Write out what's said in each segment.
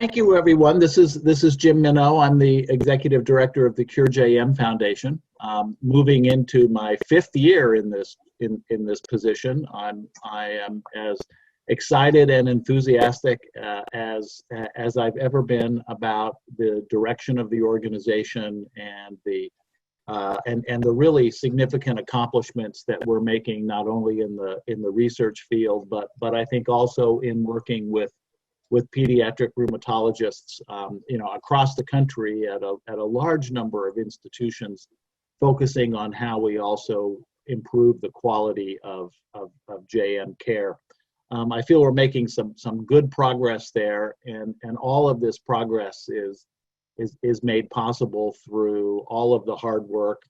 Thank you, everyone. This is Jim Minow. I'm the executive director of the Cure JM Foundation. Moving into my fifth year in this position, I am as excited and enthusiastic as I've ever been about the direction of the organization and the really significant accomplishments that we're making, not only in the research field, but I think also in working with pediatric rheumatologists, across the country at a large number of institutions, focusing on how we also improve the quality of JM care. I feel we're making some good progress there, and all of this progress is made possible through all of the hard work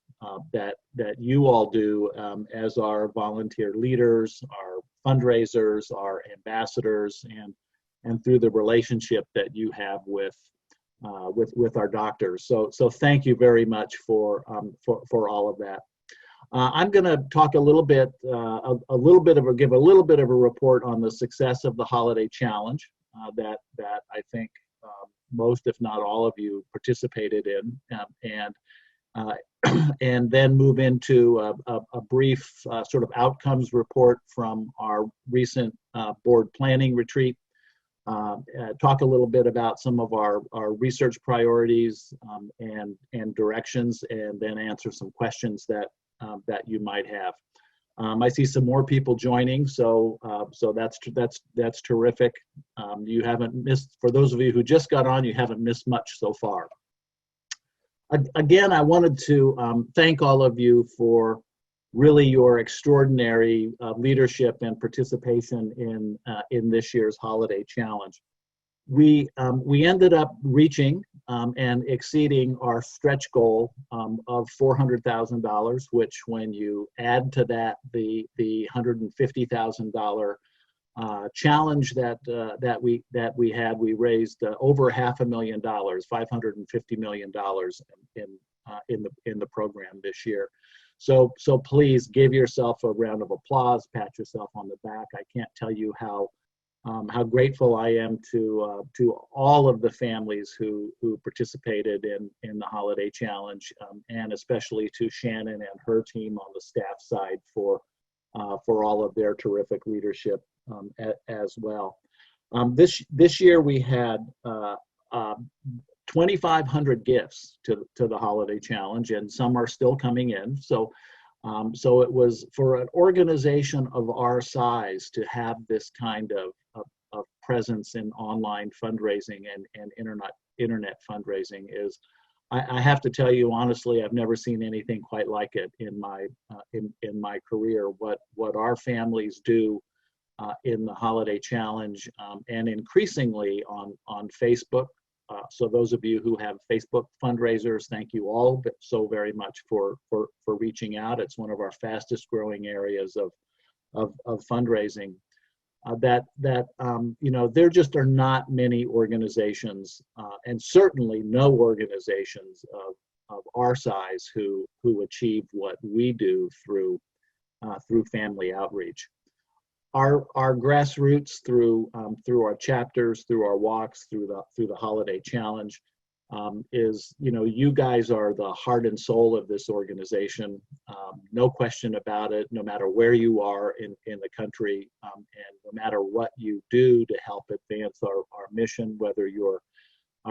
that you all do as our volunteer leaders, our fundraisers, our ambassadors, and through the relationship that you have with our doctors. So thank you very much for all of that. I'm going to talk give a little bit of a report on the success of the Holiday Challenge that I think most, if not all of you, participated in, and then move into a brief sort of outcomes report from our recent board planning retreat. Talk a little bit about some of our research priorities and directions, and then answer some questions that you might have. I see some more people joining, so that's terrific. You haven't missed, for those of you who just got on, you haven't missed much so far. Again, I wanted to thank all of you for really your extraordinary leadership and participation in this year's Holiday Challenge. We ended up reaching and exceeding our stretch goal of $400,000, which, when you add to that the $150,000 challenge that we had, we raised over $500,000, $550 million in the program this year. So please give yourself a round of applause, pat yourself on the back. I can't tell you how grateful I am to all of the families who participated in the Holiday Challenge, and especially to Shannon and her team on the staff side for all of their terrific leadership as well. This year we had 2,500 gifts to the Holiday Challenge, and some are still coming in. So it was, for an organization of our size, to have this kind of presence in online fundraising and internet fundraising is, I have to tell you honestly, I've never seen anything quite like it in my career. What our families do in the Holiday Challenge, and increasingly on Facebook. So those of you who have Facebook fundraisers, thank you all so very much for reaching out. It's one of our fastest growing areas of fundraising. There just are not many organizations, and certainly no organizations of our size who achieve what we do through family outreach. Our grassroots, through our chapters, through our walks, through the Holiday Challenge, is, you guys are the heart and soul of this organization. No question about it. No matter where you are in the country, and no matter what you do to help advance our mission, whether you're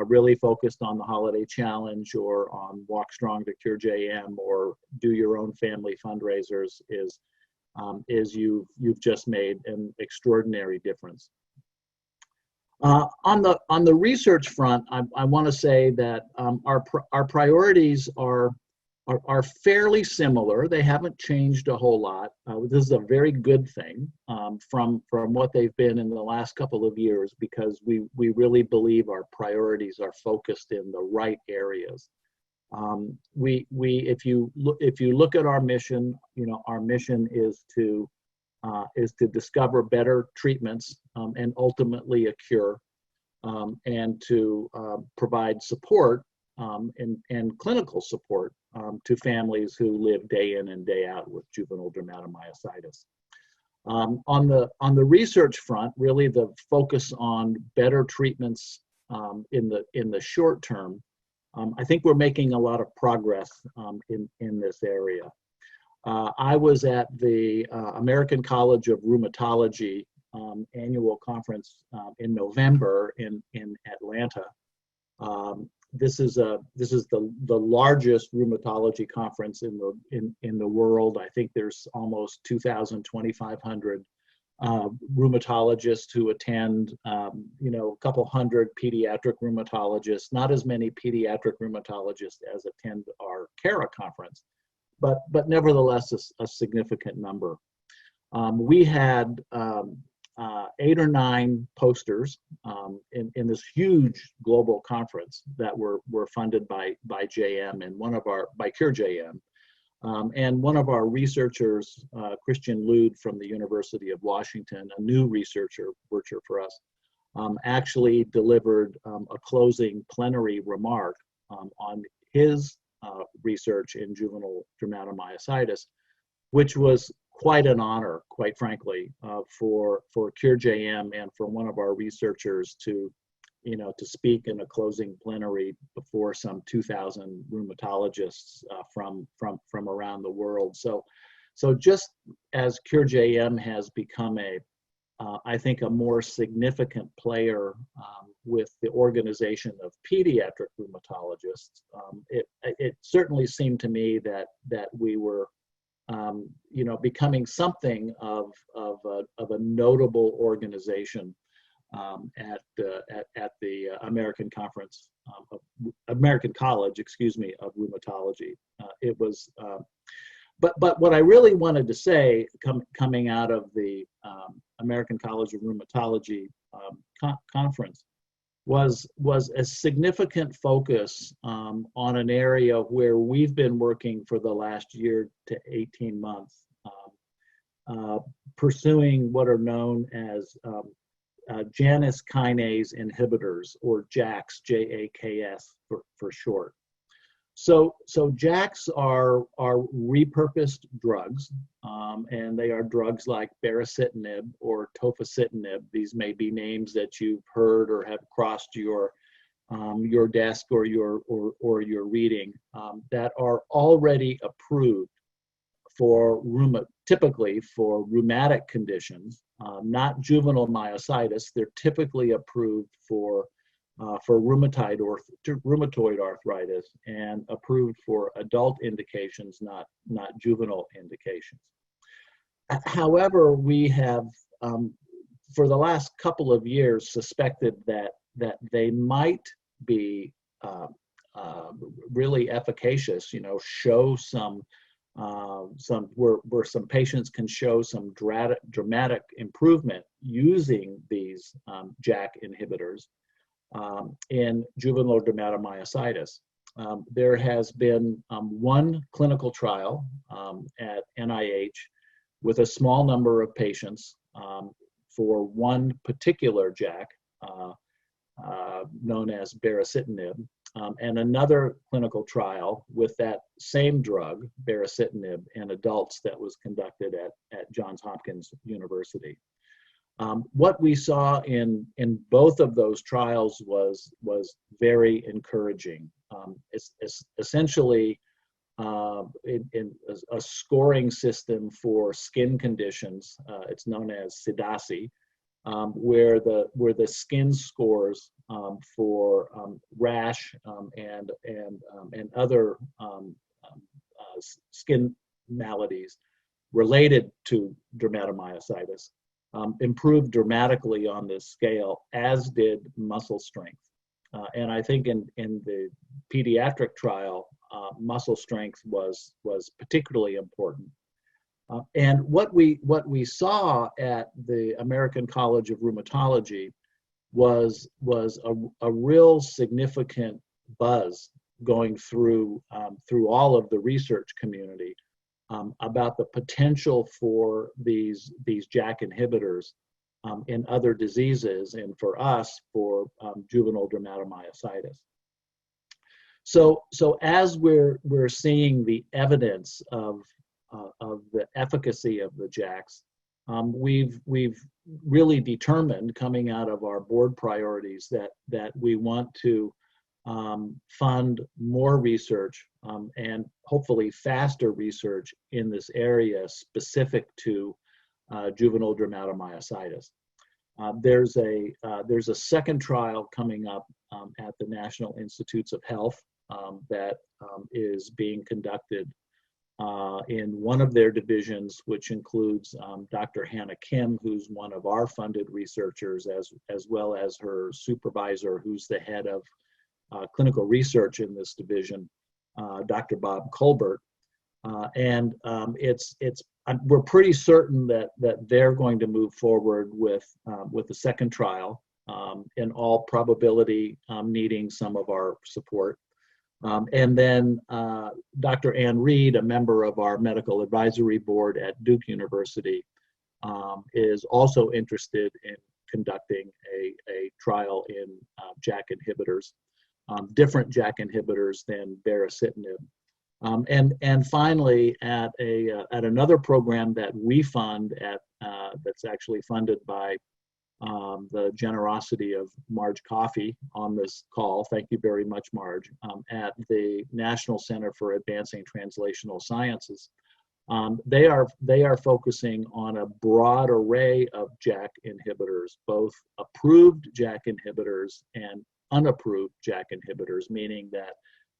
really focused on the Holiday Challenge or on Walk Strong to Cure JM, or do your own family fundraisers, is you've just made an extraordinary difference. On the research front, I want to say that our priorities are fairly similar. They haven't changed a whole lot. This is a very good thing from what they've been in the last couple of years, because we really believe our priorities are focused in the right areas. If you look at our mission, our mission is to discover better treatments and ultimately a cure, and to provide support and clinical support to families who live day in and day out with juvenile dermatomyositis. On the research front, really the focus on better treatments in the short term, I think we're making a lot of progress in this area. I was at the American College of Rheumatology annual conference in November in Atlanta. This is the largest rheumatology conference in the world. I think there's almost 2,500 rheumatologists who attend. A couple hundred pediatric rheumatologists. Not as many pediatric rheumatologists as attend our CARA conference, but nevertheless a significant number. We had 8 or 9 posters in this huge global conference that were funded by JM and by Cure JM. And one of our researchers, Christian Lude from the University of Washington, a new researcher for us, actually delivered a closing plenary remark on his research in juvenile dermatomyositis, which was quite an honor, quite frankly, for Cure JM and for one of our researchers to speak in a closing plenary before some 2,000 rheumatologists from around the world. So just as Cure JM has become I think a more significant player with the organization of pediatric rheumatologists, it certainly seemed to me that we were becoming something of a notable organization at the American College, of Rheumatology. It was, but what I really wanted to say coming out of the American College of Rheumatology conference was a significant focus on an area where we've been working for the last year to 18 months, pursuing what are known as Janus kinase inhibitors, or JAKs, J-A-K-S for short. So JAKs are repurposed drugs, and they are drugs like baricitinib or tofacitinib. These may be names that you've heard or have crossed your desk or your reading, that are already approved for typically for rheumatic conditions, not juvenile myositis. They're typically approved for rheumatoid arthritis and approved for adult indications, not juvenile indications. However, we have, for the last couple of years, suspected that they might be really efficacious. Show where some patients can show some dramatic improvement using these JAK inhibitors in juvenile dermatomyositis. There has been one clinical trial at NIH with a small number of patients for one particular JAK known as baricitinib, and another clinical trial with that same drug, baricitinib, in adults that was conducted at Johns Hopkins University. What we saw in both of those trials was very encouraging. It's essentially in a scoring system for skin conditions. It's known as CDASI, where the skin scores for rash and other skin maladies related to dermatomyositis improved dramatically on this scale, as did muscle strength. And I think in the pediatric trial, muscle strength was particularly important. And what we saw at the American College of Rheumatology was a real significant buzz going through all of the research community about the potential for these JAK inhibitors in other diseases, and for us, for juvenile dermatomyositis. So as we're seeing the evidence of the efficacy of the JAKs we've really determined, coming out of our board priorities, that we want to fund more research and hopefully faster research in this area specific to juvenile dermatomyositis. There's a second trial coming up at the National Institutes of Health that is being conducted in one of their divisions, which includes Dr. Hannah Kim, who's one of our funded researchers, as well as her supervisor, who's the head of clinical research in this division, Dr. Bob Colbert. We're pretty certain that they're going to move forward with the second trial, in all probability needing some of our support. And then Dr. Ann Reed, a member of our medical advisory board at Duke University, is also interested in conducting a trial in JAK inhibitors, different JAK inhibitors than baricitinib. And finally, at another program that we fund that's actually funded by the generosity of Marge Coffey on this call. Thank you very much, Marge. At the National Center for Advancing Translational Sciences, they are focusing on a broad array of JAK inhibitors, both approved JAK inhibitors and unapproved JAK inhibitors, meaning that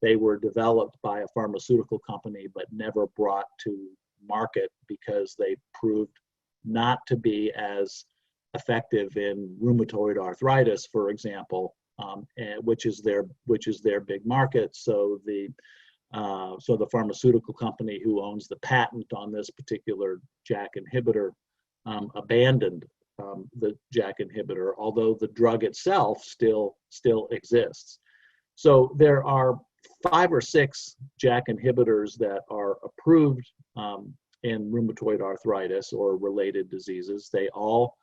they were developed by a pharmaceutical company but never brought to market because they proved not to be as effective in rheumatoid arthritis, for example, which is their big market. So the pharmaceutical company who owns the patent on this particular JAK inhibitor abandoned the JAK inhibitor, although the drug itself still exists. So there are 5 or 6 JAK inhibitors that are approved in rheumatoid arthritis or related diseases. They all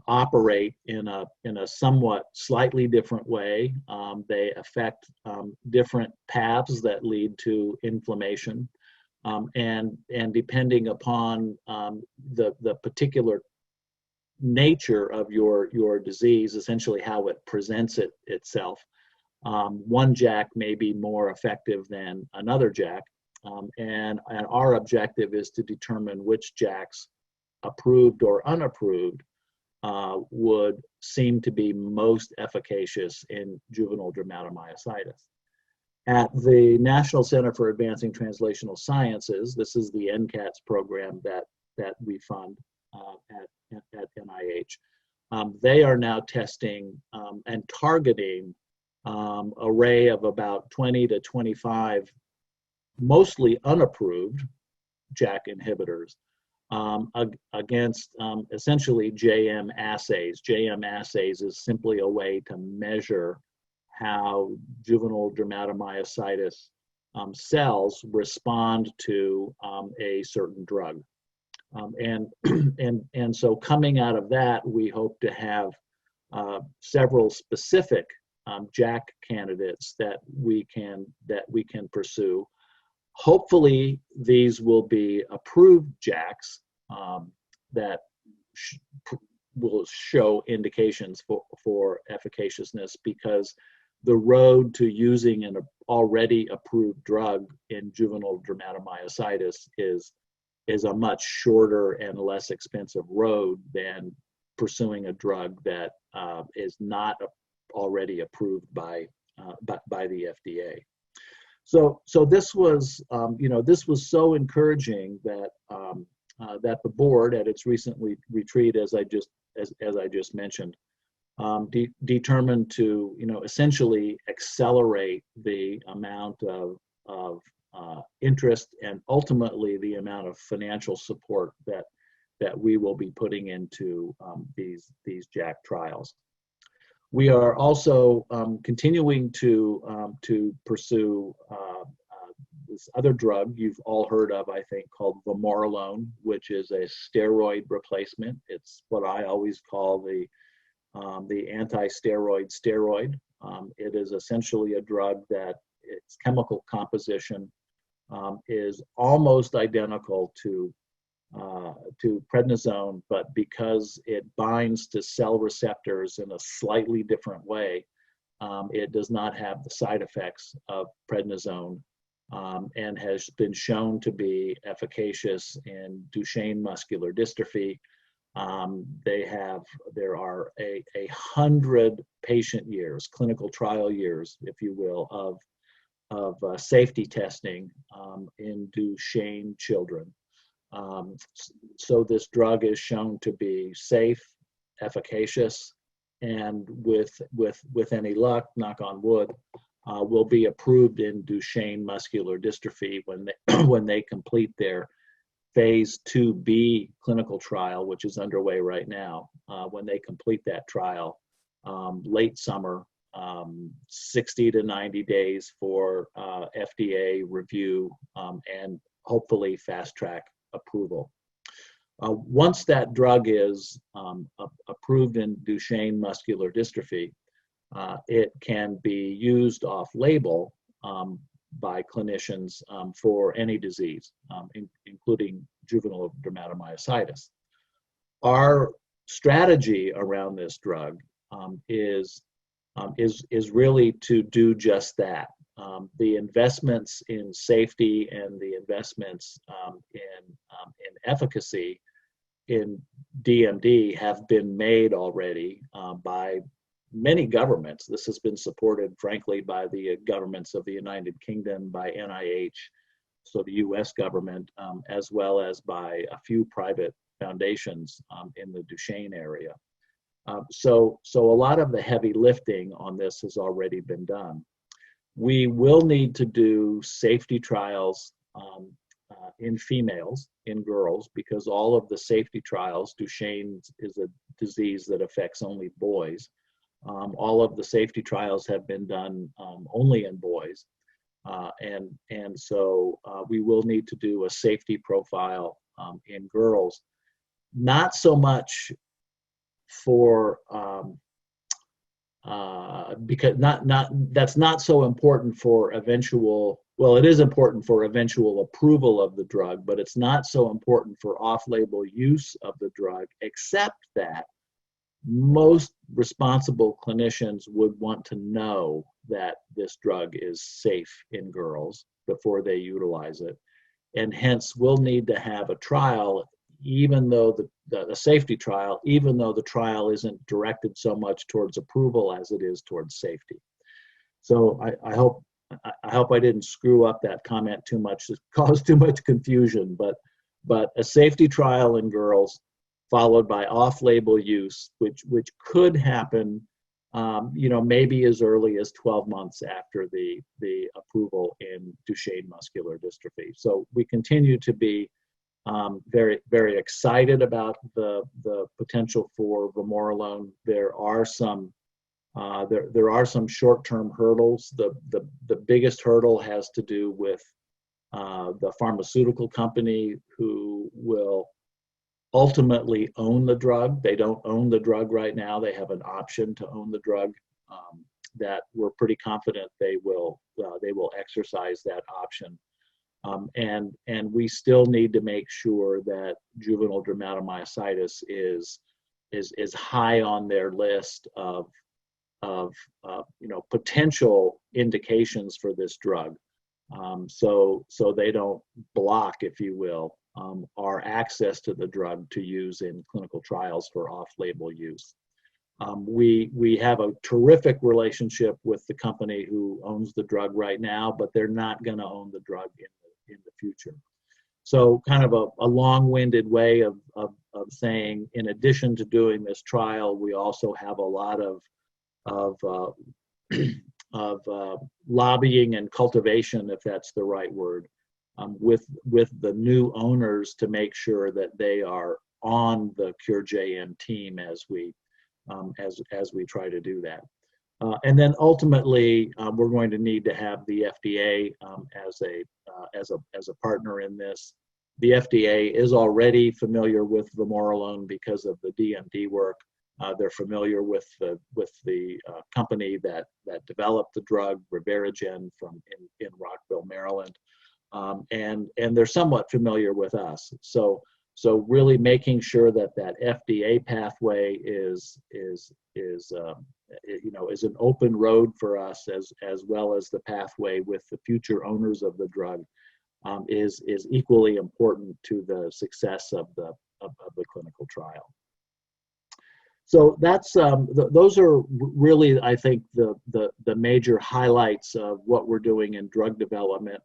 operate in a somewhat slightly different way. They affect different paths that lead to inflammation, and depending upon the particular nature of your disease, essentially how it presents itself. One JAK may be more effective than another JAK, and our objective is to determine which JAKs, approved or unapproved, would seem to be most efficacious in juvenile dermatomyositis. At the National Center for Advancing Translational Sciences, this is the NCATS program that we fund at NIH. They are now testing and targeting array of about 20 to 25 mostly unapproved JAK inhibitors against essentially JM assays. JM assays is simply a way to measure how juvenile dermatomyositis cells respond to a certain drug. And so coming out of that, we hope to have several specific JAK candidates that we can pursue. Hopefully, these will be approved JAKs that will show indications for efficaciousness, because the road to using an already approved drug in juvenile dermatomyositis is a much shorter and less expensive road than pursuing a drug that is not already approved by the FDA. So this was this was so encouraging that that the board at its recent retreat, as I just mentioned, determined to essentially accelerate the amount of interest and ultimately the amount of financial support that we will be putting into these JAK trials. We are also continuing to pursue this other drug you've all heard of, I think, called vamorolone, which is a steroid replacement. It's what I always call the anti-steroid steroid. It is essentially a drug that its chemical composition is almost identical to to prednisone, but because it binds to cell receptors in a slightly different way, it does not have the side effects of prednisone, and has been shown to be efficacious in Duchenne muscular dystrophy. There are 100 patient years, clinical trial years, if you will, of safety testing in Duchenne children. So this drug is shown to be safe, efficacious, and with any luck, knock on wood, will be approved in Duchenne muscular dystrophy when they complete their phase 2B clinical trial, which is underway right now. When they complete that trial, late summer, 60 to 90 days for FDA review, and hopefully fast track approval. Once that drug is approved in Duchenne muscular dystrophy, it can be used off-label by clinicians for any disease, including juvenile dermatomyositis. Our strategy around this drug is really to do just that. The investments in safety and the investments in efficacy in DMD have been made already by many governments. This has been supported, frankly, by the governments of the United Kingdom, by NIH, so the US government, as well as by a few private foundations in the Duchenne area. So a lot of the heavy lifting on this has already been done. We will need to do safety trials in females, in girls, because all of the safety trials, Duchenne is a disease that affects only boys. All of the safety trials have been done only in boys. And so we will need to do a safety profile in girls, not so much for because that's not so important for eventual, well, it is important for eventual approval of the drug, but it's not so important for off-label use of the drug, except that most responsible clinicians would want to know that this drug is safe in girls before they utilize it. And hence we'll need to have a trial, even though the safety trial, even though the trial isn't directed so much towards approval as it is towards safety. So I hope I didn't screw up that comment too much, to cause too much confusion, but a safety trial in girls followed by off-label use, which could happen, maybe as early as 12 months after the approval in Duchenne muscular dystrophy. So we continue to be very, very excited about the potential for vamorolone. There are some short-term hurdles. The biggest hurdle has to do with the pharmaceutical company who will ultimately own the drug. They don't own the drug right now. They have an option to own the drug that we're pretty confident they will exercise that option. And we still need to make sure that juvenile dermatomyositis is high on their list of potential indications for this drug, so they don't block, if you will, our access to the drug to use in clinical trials for off-label use. We have a terrific relationship with the company who owns the drug right now, but they're not going to own the drug in the future. So kind of a long-winded way of saying, in addition to doing this trial, we also have a lot of lobbying and cultivation, if that's the right word, with the new owners to make sure that they are on the CureJM team as we try to do that. And then ultimately, we're going to need to have the FDA as a partner in this. The FDA is already familiar with vamorolone because of the DMD work. They're familiar with the company that developed the drug, ReveraGen, in Rockville, Maryland, and they're somewhat familiar with us. So So really making sure that that FDA pathway is an open road for us, as well as the pathway with the future owners of the drug, is equally important to the success of the clinical trial. So that's those are really, I think, the major highlights of what we're doing in drug development.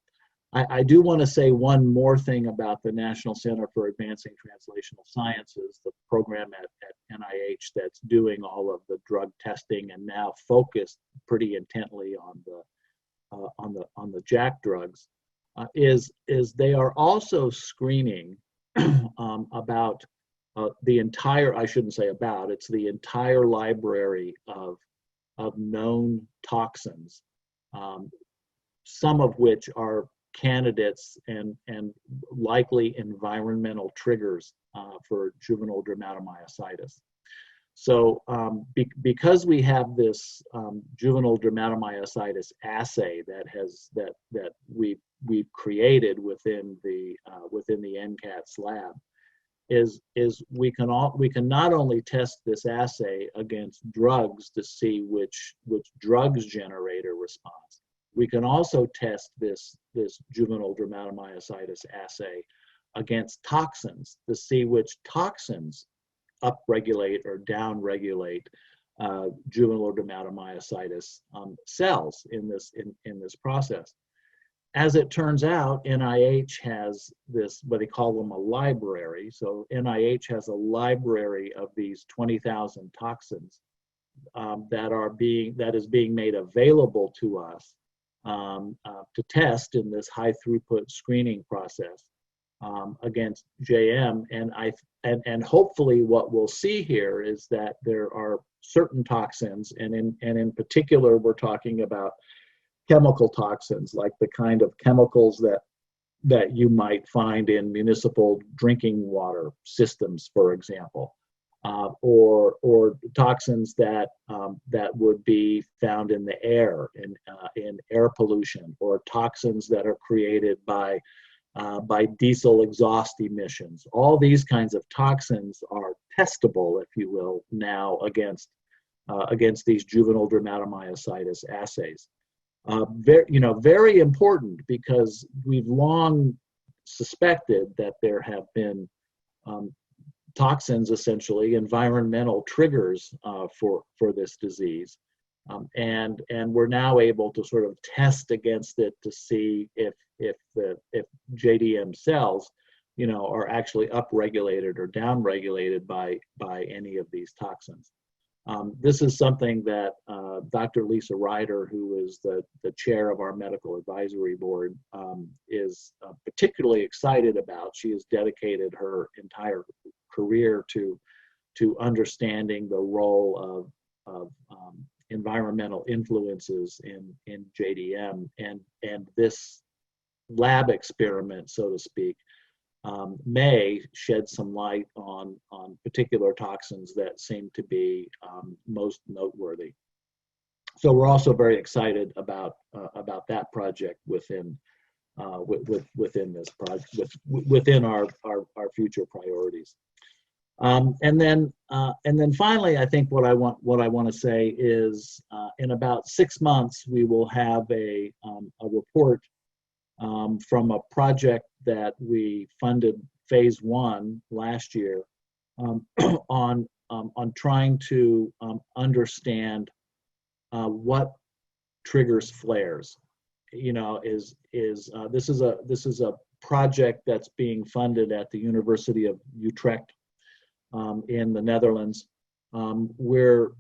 I do want to say one more thing about the National Center for Advancing Translational Sciences, the program at NIH that's doing all of the drug testing and now focused pretty intently on the JAK drugs, is they are also screening about the entire, I shouldn't say about, it's the entire library of known toxins, some of which are candidates and likely environmental triggers for juvenile dermatomyositis. So because we have this juvenile dermatomyositis assay that we've created within the NCATS lab, is we can not only test this assay against drugs to see which drugs generate a response. We can also test this juvenile dermatomyositis assay against toxins to see which toxins upregulate or downregulate juvenile dermatomyositis cells in this process. As it turns out, NIH has this, what they call them, a library. So NIH has a library of these 20,000 toxins that is being made available to us to test in this high throughput screening process against JM. And hopefully what we'll see here is that there are certain toxins, and in particular we're talking about chemical toxins, like the kind of chemicals that you might find in municipal drinking water systems, for example, or toxins that would be found in the air, in air pollution, or toxins that are created by diesel exhaust emissions. All these kinds of toxins are testable, if you will, now against these juvenile dermatomyositis assays. Very important, because we've long suspected that there have been toxins, essentially environmental triggers for this disease, and we're now able to sort of test against it to see if JDM cells, are actually upregulated or downregulated by any of these toxins. This is something that Dr. Lisa Ryder, who is the chair of our medical advisory board, is particularly excited about. She has dedicated her entire career to understanding the role of environmental influences in JDM, and this lab experiment, so to speak, may shed some light on particular toxins that seem to be most noteworthy. So we're also very excited about that project within this project, within our future priorities. And then finally, I think what I want to say is, in about 6 months we will have a report from a project that we funded phase 1 last year, on trying to understand what triggers flares. This is a project that's being funded at the University of Utrecht in the Netherlands. We're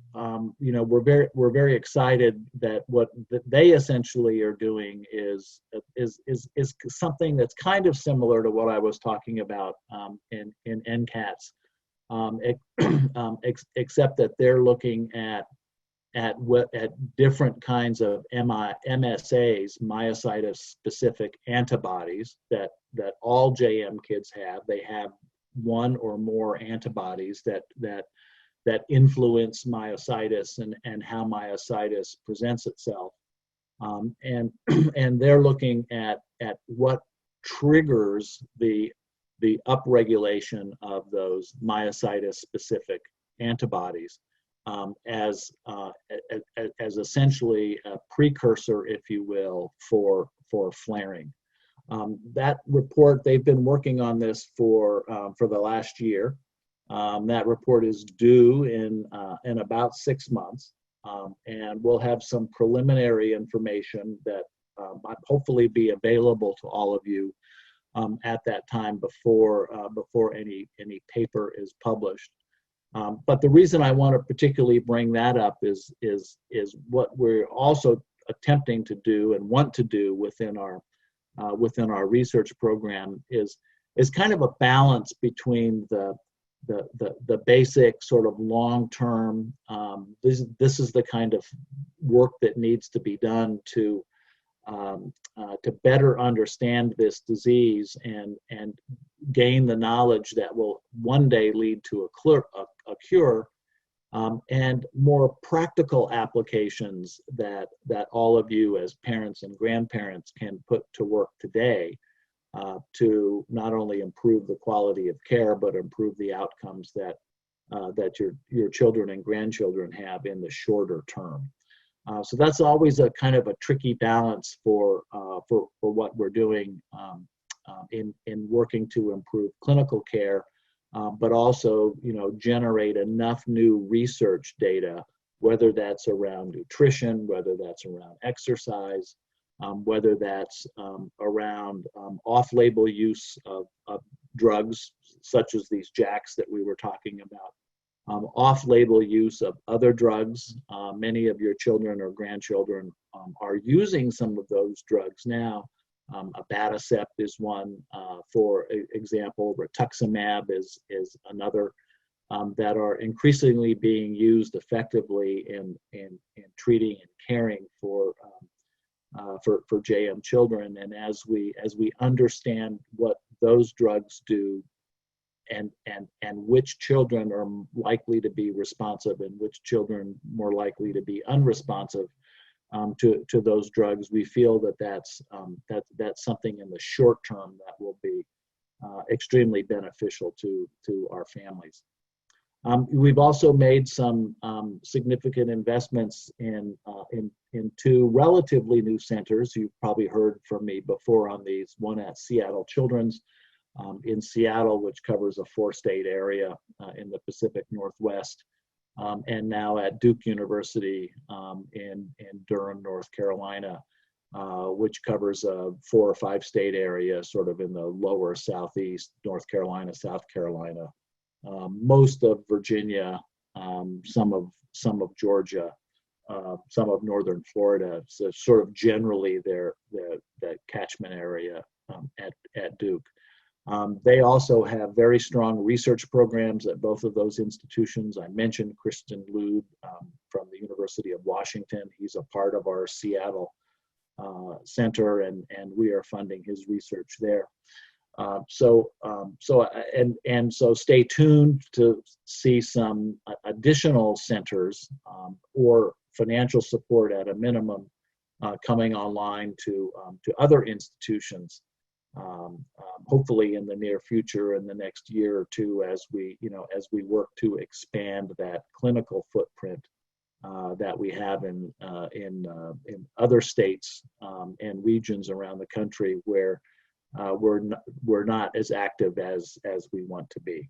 very excited that what they essentially are doing is something that's kind of similar to what I was talking about in NCATS, except that they're looking at different kinds of MSAs, myositis-specific antibodies that all JM kids have. They have one or more antibodies that influence myositis and how myositis presents itself, and they're looking at what triggers the the upregulation of those myositis-specific antibodies as essentially a precursor, if you will, for flaring. That report, they've been working on this for the last year. That report is due in about 6 months, and we'll have some preliminary information that hopefully be available to all of you at that time before any paper is published. But the reason I want to particularly bring that up is what we're also attempting to do and want to do within our research program is kind of a balance between the basic sort of long-term. This is the kind of work that needs to be done to better understand this disease and gain the knowledge that will one day lead to a cure, and more practical applications that all of you as parents and grandparents can put to work today to not only improve the quality of care, but improve the outcomes that your children and grandchildren have in the shorter term. So that's always a kind of a tricky balance for what we're doing in working to improve clinical care, but also, generate enough new research data, whether that's around nutrition, whether that's around exercise, whether that's around off-label use of drugs such as these JAKs that we were talking about. Off-label use of other drugs. Many of your children or grandchildren are using some of those drugs now. Abatacept is one, for example. Rituximab is another, that are increasingly being used effectively in treating and caring for JM children. And as we understand what those drugs do, and which children are likely to be responsive and which children more likely to be unresponsive to those drugs, we feel that's something in the short term that will be extremely beneficial to our families. We've also made some significant investments in two relatively new centers. You've probably heard from me before on these, one at Seattle Children's in Seattle, which covers a 4-state area in the Pacific Northwest, and now at Duke University in Durham, North Carolina, which covers a 4 or 5-state area, sort of in the lower southeast, North Carolina, South Carolina, most of Virginia, some of Georgia, some of northern Florida. So sort of generally the catchment area at Duke. They also have very strong research programs at both of those institutions. I mentioned Kristen Lube from the University of Washington. He's a part of our Seattle center, and we are funding his research there. So stay tuned to see some additional centers or financial support at a minimum coming online to other institutions. Hopefully in the near future, in the next year or two, as we work to expand that clinical footprint that we have in other states and regions around the country where we're not as active as we want to be.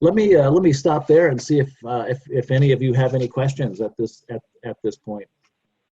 Let me stop there and see if any of you have any questions at this point.